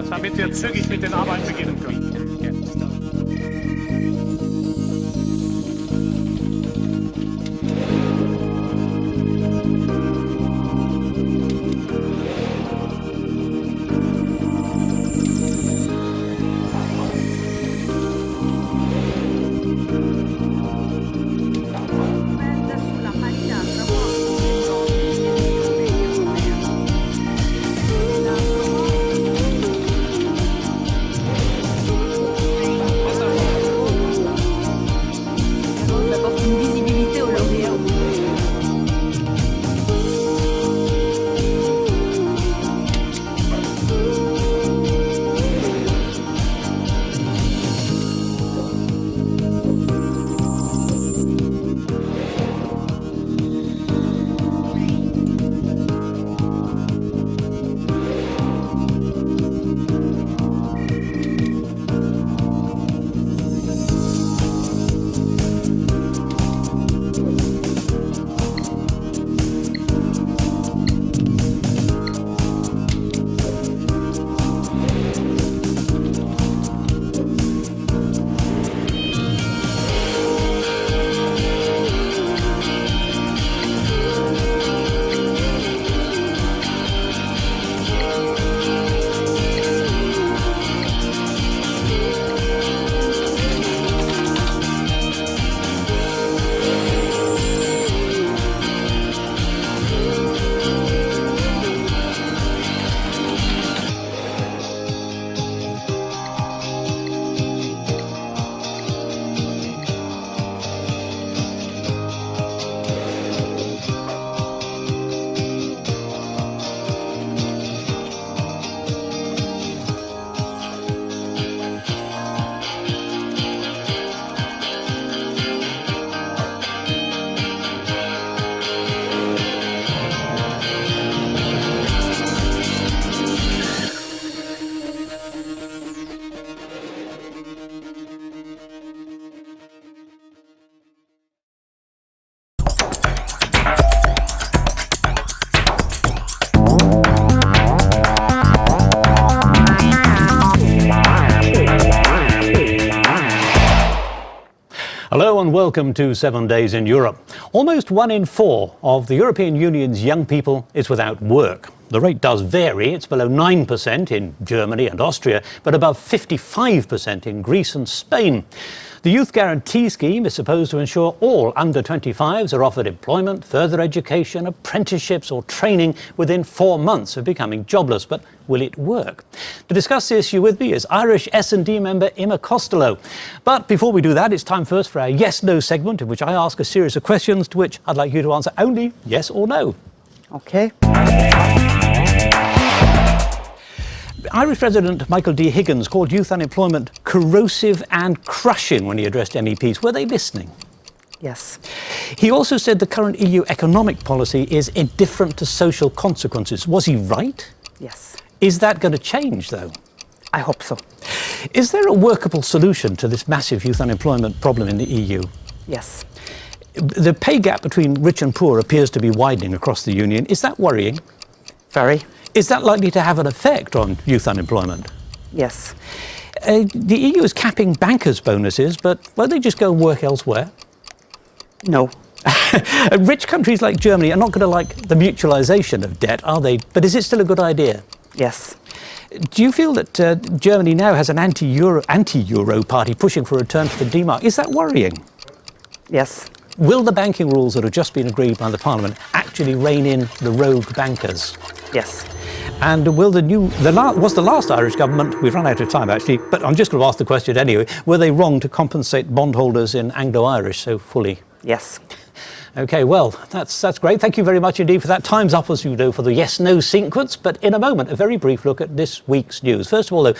Damit wir zügig mit den Arbeiten beginnen können. Hello and welcome to 7 Days in Europe. Almost 1 in 4 of the European Union's young people is without work. The rate does vary. It's below 9% in Germany and Austria, but above 55% in Greece and Spain. The Youth Guarantee Scheme is supposed to ensure all under 25s are offered employment, further education, apprenticeships or training within 4 months of becoming jobless. But will it work? To discuss the issue with me is Irish S&D member Emma Costello. But before we do that, it's time first for our yes-no segment, in which I ask a series of questions to which I'd like you to answer only yes or no. OK. Irish President Michael D. Higgins called youth unemployment corrosive and crushing when he addressed MEPs. Were they listening? Yes. He also said the current EU economic policy is indifferent to social consequences. Was he right? Yes. Is that going to change, though? I hope so. Is there a workable solution to this massive youth unemployment problem in the EU? Yes. The pay gap between rich and poor appears to be widening across the Union. Is that worrying? Very. Is that likely to have an effect on youth unemployment? Yes. The EU is capping bankers' bonuses, but won't they just go and work elsewhere? No. Rich countries like Germany are not going to like the mutualisation of debt, are they? But is it still a good idea? Yes. Do you feel that Germany now has an anti-Euro party pushing for a return to the D-mark? Is that worrying? Yes. Will the banking rules that have just been agreed by the Parliament actually rein in the rogue bankers? Yes. And will was the last Irish government, we've run out of time actually, but I'm just going to ask the question anyway, were they wrong to compensate bondholders in Anglo-Irish so fully? Yes. OK, well, that's great. Thank you very much indeed for that. Time's up, as you know, for the yes-no sequence. But in a moment, a very brief look at this week's news. First of all, though,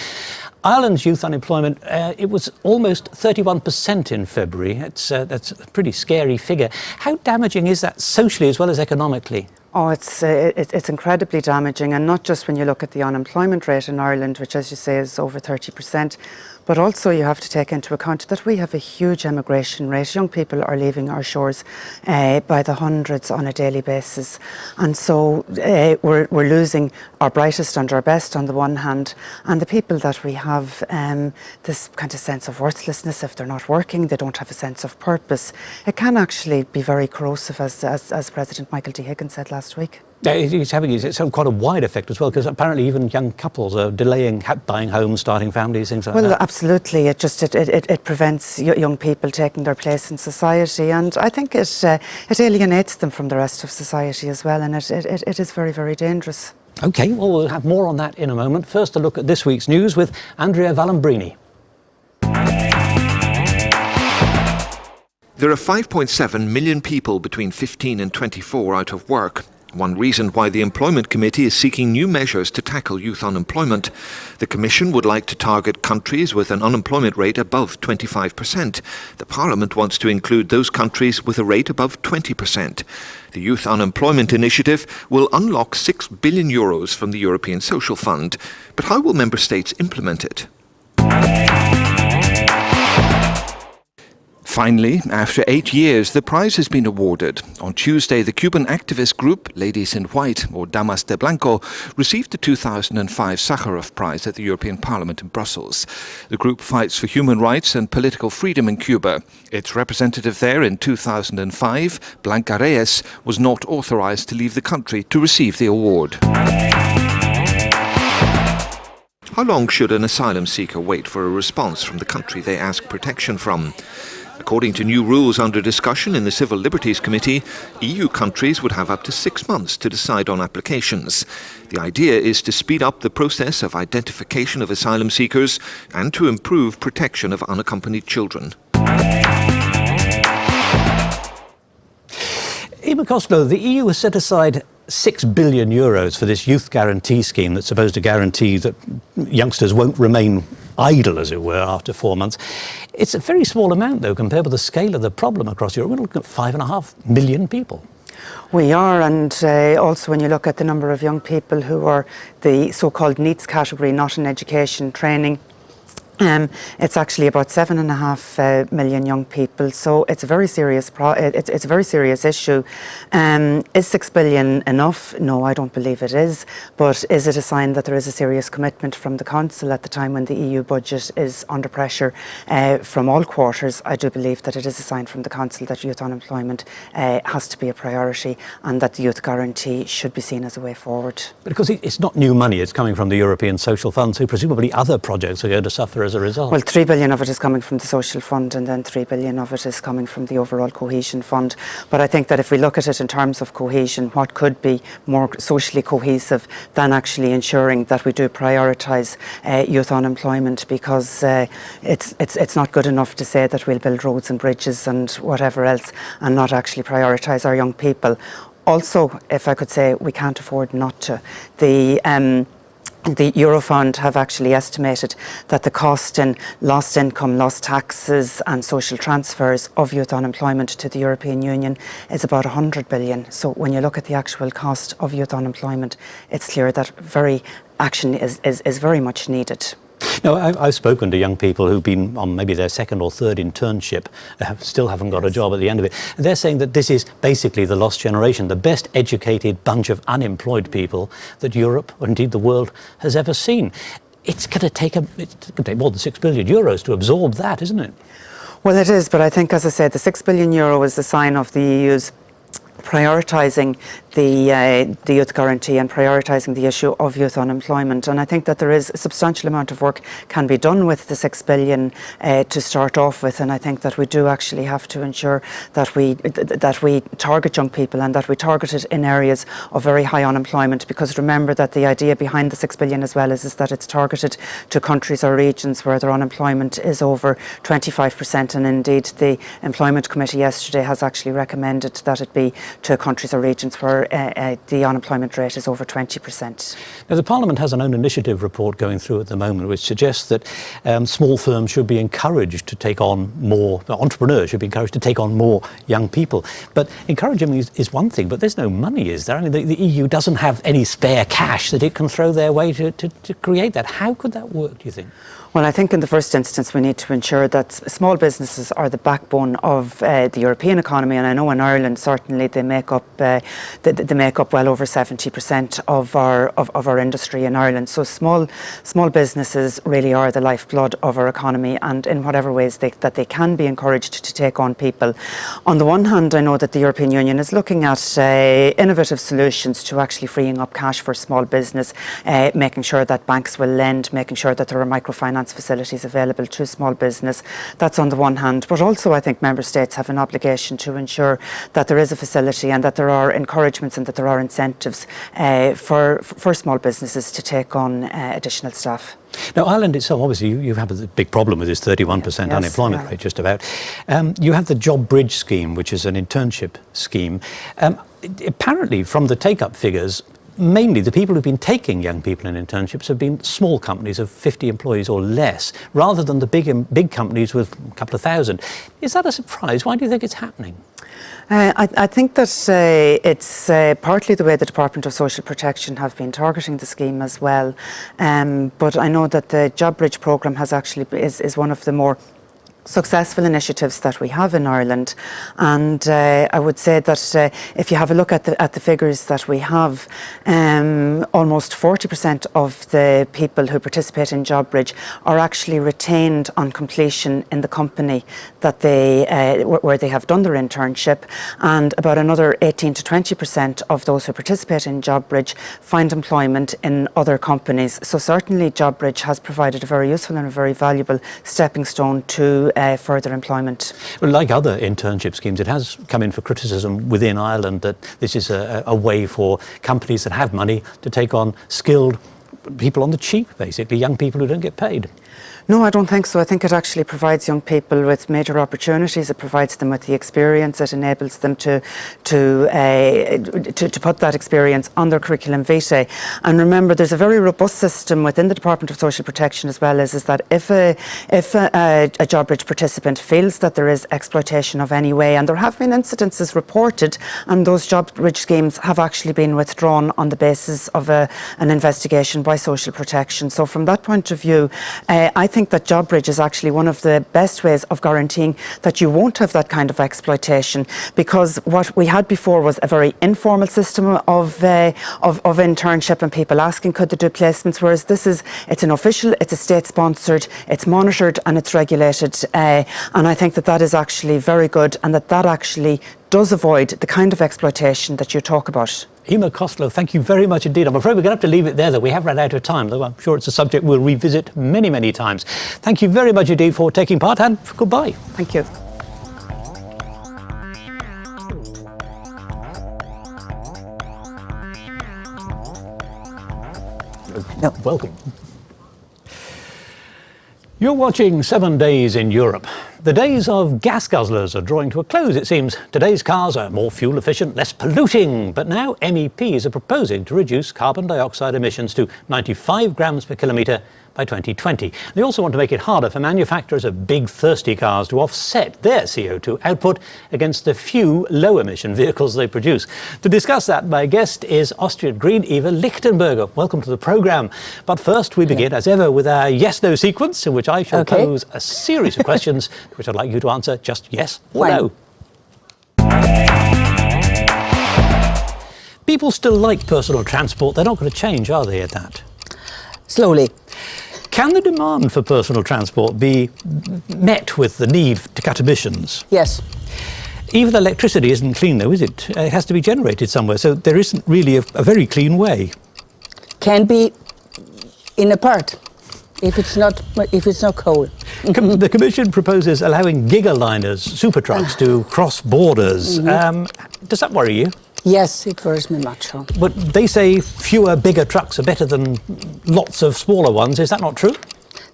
Ireland's youth unemployment, it was almost 31% in February. That's a pretty scary figure. How damaging is that socially as well as economically? Oh, it's incredibly damaging, and not just when you look at the unemployment rate in Ireland, which, as you say, is over 30%, But also you have to take into account that we have a huge emigration rate. Young people are leaving our shores by the hundreds on a daily basis. And so we're losing our brightest and our best on the one hand, and the people that we have this kind of sense of worthlessness if they're not working, they don't have a sense of purpose. It can actually be very corrosive, as President Michael D. Higgins said last week. It's having quite a wide effect as well, because apparently even young couples are delaying buying homes, starting families, things like that. Well, absolutely. It prevents young people taking their place in society, and I think it alienates them from the rest of society as well, and it is very, very dangerous. OK, well, we'll have more on that in a moment. First, a look at this week's news with Andrea Valambrini. There are 5.7 million people between 15 and 24 out of work. One reason why the Employment Committee is seeking new measures to tackle youth unemployment. The Commission would like to target countries with an unemployment rate above 25%. The Parliament wants to include those countries with a rate above 20%. The Youth Unemployment Initiative will unlock €6 billion from the European Social Fund. But how will Member States implement it? Finally, after 8 years, the prize has been awarded. On Tuesday, the Cuban activist group, Ladies in White, or Damas de Blanco, received the 2005 Sakharov Prize at the European Parliament in Brussels. The group fights for human rights and political freedom in Cuba. Its representative there in 2005, Blanca Reyes, was not authorized to leave the country to receive the award. How long should an asylum seeker wait for a response from the country they ask protection from? According to new rules under discussion in the Civil Liberties Committee, EU countries would have up to 6 months to decide on applications. The idea is to speed up the process of identification of asylum seekers and to improve protection of unaccompanied children. Emma Costello, the EU has set aside €6 billion for this youth guarantee scheme that's supposed to guarantee that youngsters won't remain idle, as it were, after 4 months. It's a very small amount, though, compared with the scale of the problem across Europe. We're looking at 5.5 million people. We are, and also when you look at the number of young people who are the so-called needs category, not in education, training, it's actually about 7.5 million young people, so it's a very serious it's a very serious issue. Is 6 billion enough? No, I don't believe it is. But is it a sign that there is a serious commitment from the Council at the time when the EU budget is under pressure from all quarters? I do believe that it is a sign from the Council that youth unemployment has to be a priority, and that the youth guarantee should be seen as a way forward. Because it's not new money, it's coming from the European Social Fund, so presumably other projects are going to suffer as a result. Well, 3 billion of it is coming from the Social Fund, and then 3 billion of it is coming from the overall Cohesion Fund. But I think that if we look at it in terms of cohesion, what could be more socially cohesive than actually ensuring that we do prioritise youth unemployment, because it's not good enough to say that we'll build roads and bridges and whatever else and not actually prioritise our young people. Also, if I could say, we can't afford not to. The Eurofund have actually estimated that the cost in lost income, lost taxes and social transfers of youth unemployment to the European Union is about 100 billion. So when you look at the actual cost of youth unemployment, it's clear that action is very much needed. No, I've spoken to young people who've been on maybe their second or third internship, still haven't got a job at the end of it. And they're saying that this is basically the lost generation, the best educated bunch of unemployed people that Europe, or indeed the world, has ever seen. It's going to take more than €6 billion to absorb that, isn't it? Well, it is, but I think, as I said, the €6 billion is a sign of the EU's prioritising the youth guarantee and prioritising the issue of youth unemployment. And I think that there is a substantial amount of work can be done with the 6 billion to start off with. And I think that we do actually have to ensure that we target young people, and that we target it in areas of very high unemployment. Because remember that the idea behind the 6 billion as well is that it's targeted to countries or regions where their unemployment is over 25%. And indeed, the Employment Committee yesterday has actually recommended that it be to countries or regions where the unemployment rate is over 20%. Now, the Parliament has an own initiative report going through at the moment, which suggests that small firms should be encouraged to take on more, entrepreneurs should be encouraged to take on more young people. But encouraging is one thing, but there's no money, is there? I mean, the EU doesn't have any spare cash that it can throw their way to create that. How could that work, do you think? Well, I think in the first instance we need to ensure that small businesses are the backbone of the European economy, and I know in Ireland certainly they make up well over 70% of our industry in Ireland. So small businesses really are the lifeblood of our economy, and in whatever ways that they can be encouraged to take on people. On the one hand, I know that the European Union is looking at innovative solutions to actually freeing up cash for small business, making sure that banks will lend, making sure that there are microfinance facilities available to small business. That's on the one hand, but also I think member states have an obligation to ensure that there is a facility and that there are encouragements and that there are incentives for small businesses to take on additional staff. Now, Ireland itself, obviously, you have a big problem with this 31% unemployment rate, just about. You have the Job Bridge scheme, which is an internship scheme. Apparently, from the take-up figures, mainly the people who've been taking young people in internships have been small companies of 50 employees or less, rather than the big companies with a couple of thousand. Is that a surprise? Why do you think it's happening? I think that it's partly the way the Department of Social Protection have been targeting the scheme as well. But I know that the Job Bridge programme is one of the more successful initiatives that we have in Ireland, and I would say that if you have a look at the figures that we have, almost 40% of the people who participate in Job Bridge are actually retained on completion in the company that where they have done their internship, and about another 18 to 20% of those who participate in Job Bridge find employment in other companies. So certainly Job Bridge has provided a very useful and a very valuable stepping stone to further employment. Well, like other internship schemes, it has come in for criticism within Ireland that this is a way for companies that have money to take on skilled people on the cheap, basically, young people who don't get paid. No, I don't think so. I think it actually provides young people with major opportunities. It provides them with the experience. It enables them to put that experience on their curriculum vitae. And remember, there's a very robust system within the Department of Social Protection as well, is that if a Job Bridge participant feels that there is exploitation of any way, and there have been incidences reported, and those Job Bridge schemes have actually been withdrawn on the basis of an investigation by Social Protection. So from that point of view, I think that Job Bridge is actually one of the best ways of guaranteeing that you won't have that kind of exploitation, because what we had before was a very informal system of internship and people asking could they do placements, whereas it's an official, it's a state sponsored, it's monitored and it's regulated, and I think that is actually very good, and that actually does avoid the kind of exploitation that you talk about. Emer Costello, thank you very much indeed. I'm afraid we're going to have to leave it there, though. We have run out of time, though I'm sure it's a subject we'll revisit many, many times. Thank you very much indeed for taking part, and goodbye. Thank you. No. Welcome. You're watching 7 Days in Europe. The days of gas guzzlers are drawing to a close, it seems. Today's cars are more fuel efficient, less polluting, but now MEPs are proposing to reduce carbon dioxide emissions to 95 grams per kilometre by 2020. They also want to make it harder for manufacturers of big thirsty cars to offset their CO2 output against the few low-emission vehicles they produce. To discuss that, my guest is Austrian Green Eva Lichtenberger. Welcome to the programme. But first we begin, as ever, with our yes-no sequence, in which I shall pose a series of questions which I'd like you to answer just yes or no. People still like personal transport. They're not going to change, are they, at that? Slowly. Can the demand for personal transport be met with the need to cut emissions? Yes. Even electricity isn't clean, though, is it? It has to be generated somewhere, so there isn't really a very clean way. Can be in a part, if it's not coal. The Commission proposes allowing gigaliners, super trucks, to cross borders. Does that worry you? Yes, it worries me much. So. But they say fewer bigger trucks are better than lots of smaller ones. Is that not true?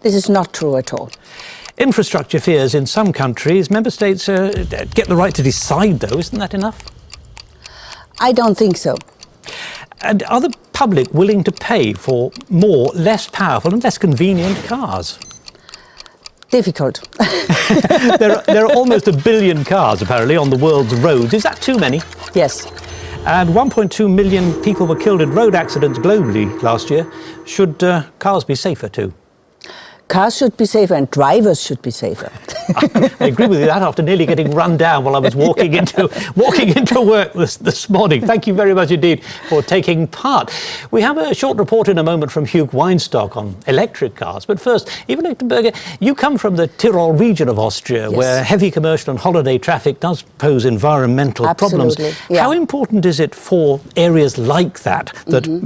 This is not true at all. Infrastructure fears in some countries. Member states get the right to decide, though. Isn't that enough? I don't think so. And are the public willing to pay for more, less powerful and less convenient cars? Difficult. There are almost 1 billion cars, apparently, on the world's roads. Is that too many? Yes. And 1.2 million people were killed in road accidents globally last year. Should cars be safer too? Cars should be safer and drivers should be safer. I agree with you that after nearly getting run down while I was walking into work this morning. Thank you very much indeed for taking part. We have a short report in a moment from Hugh Weinstock on electric cars. But first, Eva Lichtenberger, you come from the Tyrol region that Austria, yes, where heavy commercial and holiday traffic does pose environmental problems. Yeah. How important is it for areas like that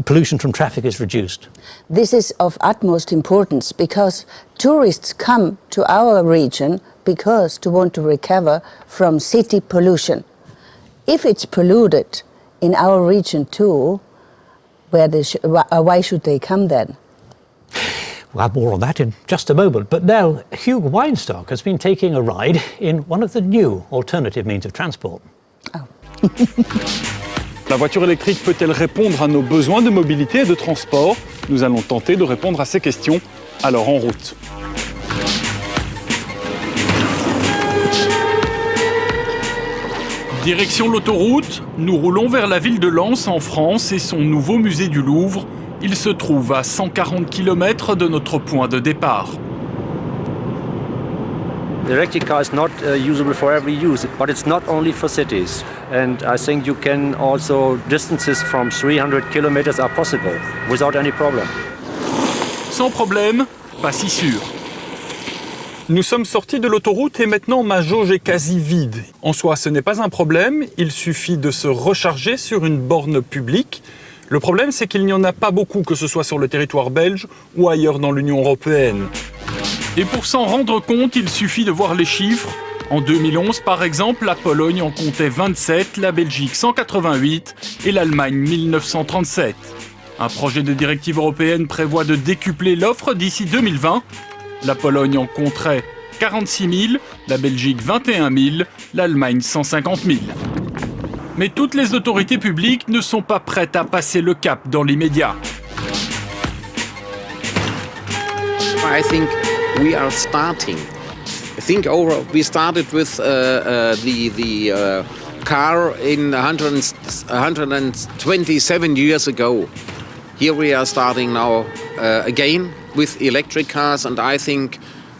pollution from traffic is reduced? This is of utmost importance because tourists come to our region because to want to recover from city pollution. If it's polluted in our region too, why should they come then? We'll have more on that in just a moment. But now, Hugh Weinstock has been taking a ride in one of the new alternative means of transport. Oh. La voiture électrique peut-elle répondre à nos besoins de mobilité et de transport? Nous allons tenter de répondre à ces questions. Alors en route. Direction l'autoroute, nous roulons vers la ville de Lens en France et son nouveau musée du Louvre. Il se trouve à 140 km de notre point de départ. The electric car is not usable for every use, but it's not only for cities. And I think you can also, distances from 300 kilometers are possible without any problem. Sans problème, pas si sûr. Nous sommes sortis de l'autoroute et maintenant ma jauge est quasi vide. En soi, ce n'est pas un problème, il suffit de se recharger sur une borne publique. Le problème, c'est qu'il n'y en a pas beaucoup, que ce soit sur le territoire belge ou ailleurs dans l'Union européenne. Et pour s'en rendre compte, il suffit de voir les chiffres. En 2011, par exemple, la Pologne en comptait 27, la Belgique 188 et l'Allemagne 1937. Un projet de directive européenne prévoit de décupler l'offre d'ici 2020. La Pologne en compterait 46 000, la Belgique 21 000, l'Allemagne 150 000. Mais toutes les autorités publiques ne sont pas prêtes à passer le cap dans l'immédiat. I think we are starting. We started with the car in 127 years ago. Here we are starting now again with electric cars, and I think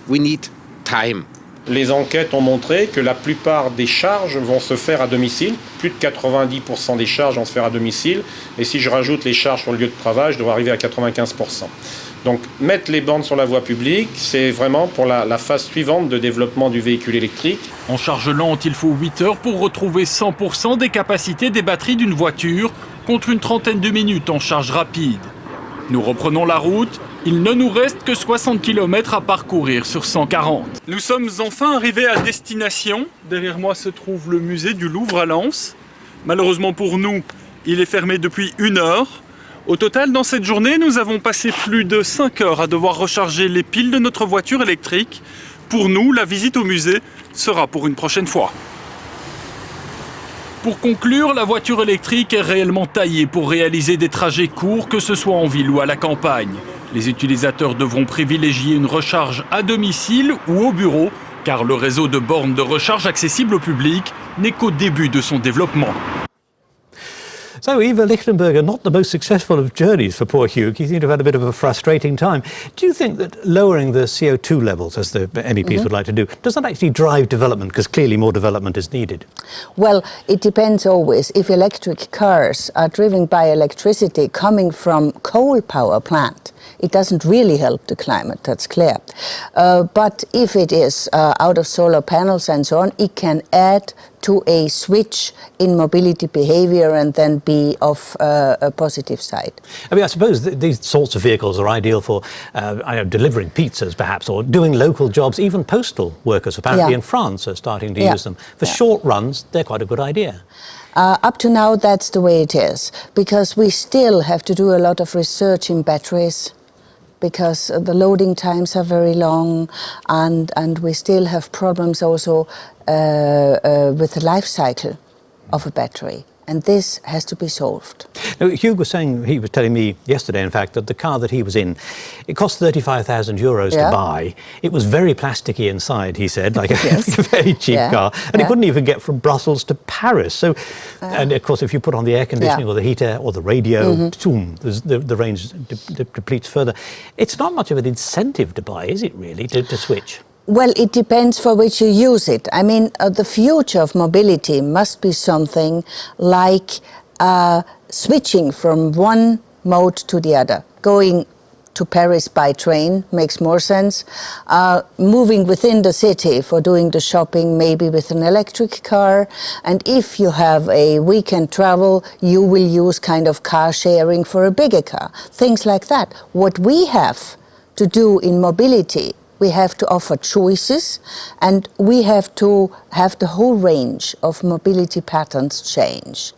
we need time. Les enquêtes ont montré que la plupart des charges vont se faire à domicile. Plus de 90% des charges vont se faire à domicile. Et si je rajoute les charges sur le lieu de travail, je dois arriver à 95%. Donc mettre les bornes sur la voie publique, c'est vraiment pour la phase suivante de développement du véhicule électrique. En charge lente, il faut 8 heures pour retrouver 100% des capacités des batteries d'une voiture, contre une trentaine de minutes en charge rapide. Nous reprenons la route. Il ne nous reste que 60 km à parcourir sur 140. Nous sommes enfin arrivés à destination. Derrière moi se trouve le musée du Louvre à Lens. Malheureusement pour nous, il est fermé depuis 1 heure. Au total, dans cette journée, nous avons passé plus de 5 heures à devoir recharger les piles de notre voiture électrique. Pour nous, la visite au musée sera pour une prochaine fois. Pour conclure, la voiture électrique est réellement taillée pour réaliser des trajets courts, que ce soit en ville ou à la campagne. Les utilisateurs devront privilégier une recharge à domicile ou au bureau, car le réseau de bornes de recharge accessible au public n'est qu'au début de son développement. So, Eva Lichtenberger, not the most successful of journeys for poor Hugh. He seemed to have had a bit of a frustrating time. Do you think that lowering the CO2 levels, as the MEPs would like to do, does that actually drive development? Because clearly more development is needed. Well, it depends always. If electric cars are driven by electricity coming from coal power plant, it doesn't really help the climate, that's clear. But if it is out of solar panels and so on, it can add to a switch in mobility behavior and then be of a positive side. I mean, I suppose these sorts of vehicles are ideal for delivering pizzas, perhaps, or doing local jobs. Even postal workers, apparently in France, are starting to use them. For short runs, they're quite a good idea. Up to now, that's the way it is, because we still have to do a lot of research in batteries, because the loading times are very long, and we still have problems also with the life cycle of a battery. And this has to be solved. Now, Hugh was saying, he was telling me yesterday, in fact, that the car that he was in, it cost 35,000 euros to buy. It was very plasticky inside, he said, like a very cheap car. And he couldn't even get from Brussels to Paris. So, and of course, if you put on the air conditioning or the heater or the radio, the range depletes further. It's not much of an incentive to buy, is it really, to switch? Well, it depends for which you use it. I mean, the future of mobility must be something like switching from one mode to the other. Going to Paris by train makes more sense. Moving within the city for doing the shopping, maybe with an electric car. And if you have a weekend travel, you will use kind of car sharing for a bigger car. Things like that. What we have to do in mobility, we have to offer choices, and we have to have the whole range of mobility patterns change.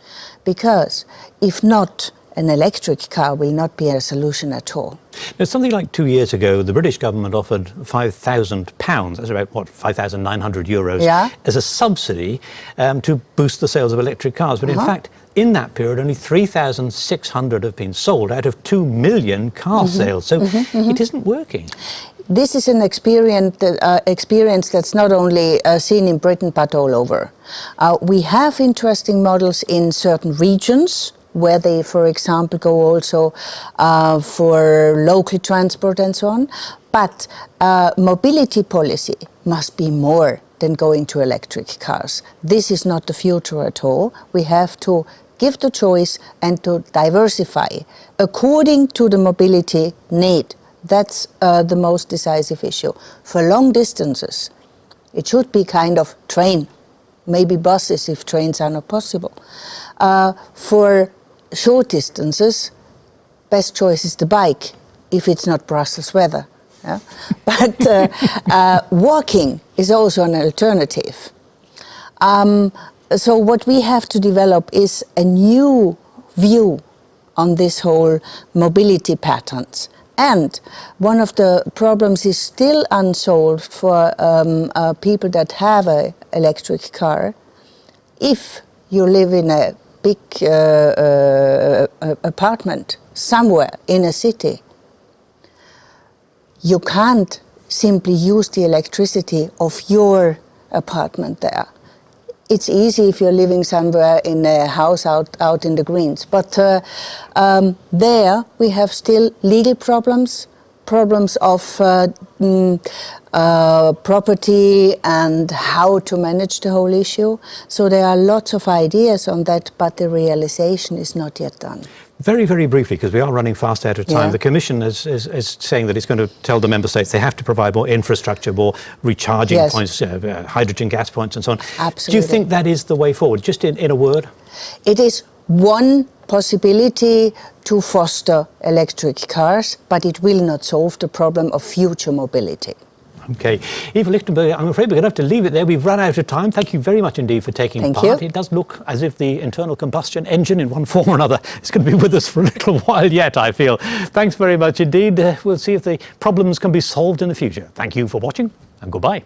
Because if not, an electric car will not be a solution at all. Now, something like 2 years ago, the British government offered £5,000, that's about, what, 5,900 euros, as a subsidy to boost the sales of electric cars. But in fact, in that period, only 3,600 have been sold out of 2 million car sales. So it isn't working. This is an experience that's not only seen in Britain but all over. We have interesting models in certain regions where they, for example, go also for local transport and so on. But mobility policy must be more than going to electric cars. This is not the future at all. We have to give the choice and to diversify according to the mobility need. That's the most decisive issue. For long distances, it should be kind of train, maybe buses if trains are not possible. For short distances, best choice is the bike, if it's not Brussels weather. Yeah? But walking is also an alternative. So what we have to develop is a new view on this whole mobility patterns. And one of the problems is still unsolved for people that have an electric car. If you live in a big apartment somewhere in a city, you can't simply use the electricity of your apartment there. It's easy if you're living somewhere in a house out in the greens. But there we have still legal problems of property and how to manage the whole issue. So there are lots of ideas on that, but the realization is not yet done. Very, very briefly, because we are running fast out of time, the Commission is saying that it's going to tell the Member States they have to provide more infrastructure, more recharging points, hydrogen gas points and so on. Absolutely. Do you think that is the way forward? Just in a word? It is one possibility to foster electric cars, but it will not solve the problem of future mobility. OK. Eva Lichtenberg, I'm afraid we're going to have to leave it there. We've run out of time. Thank you very much indeed for taking part. It does look as if the internal combustion engine in one form or another is going to be with us for a little while yet, I feel. Thanks very much indeed. We'll see if the problems can be solved in the future. Thank you for watching and goodbye.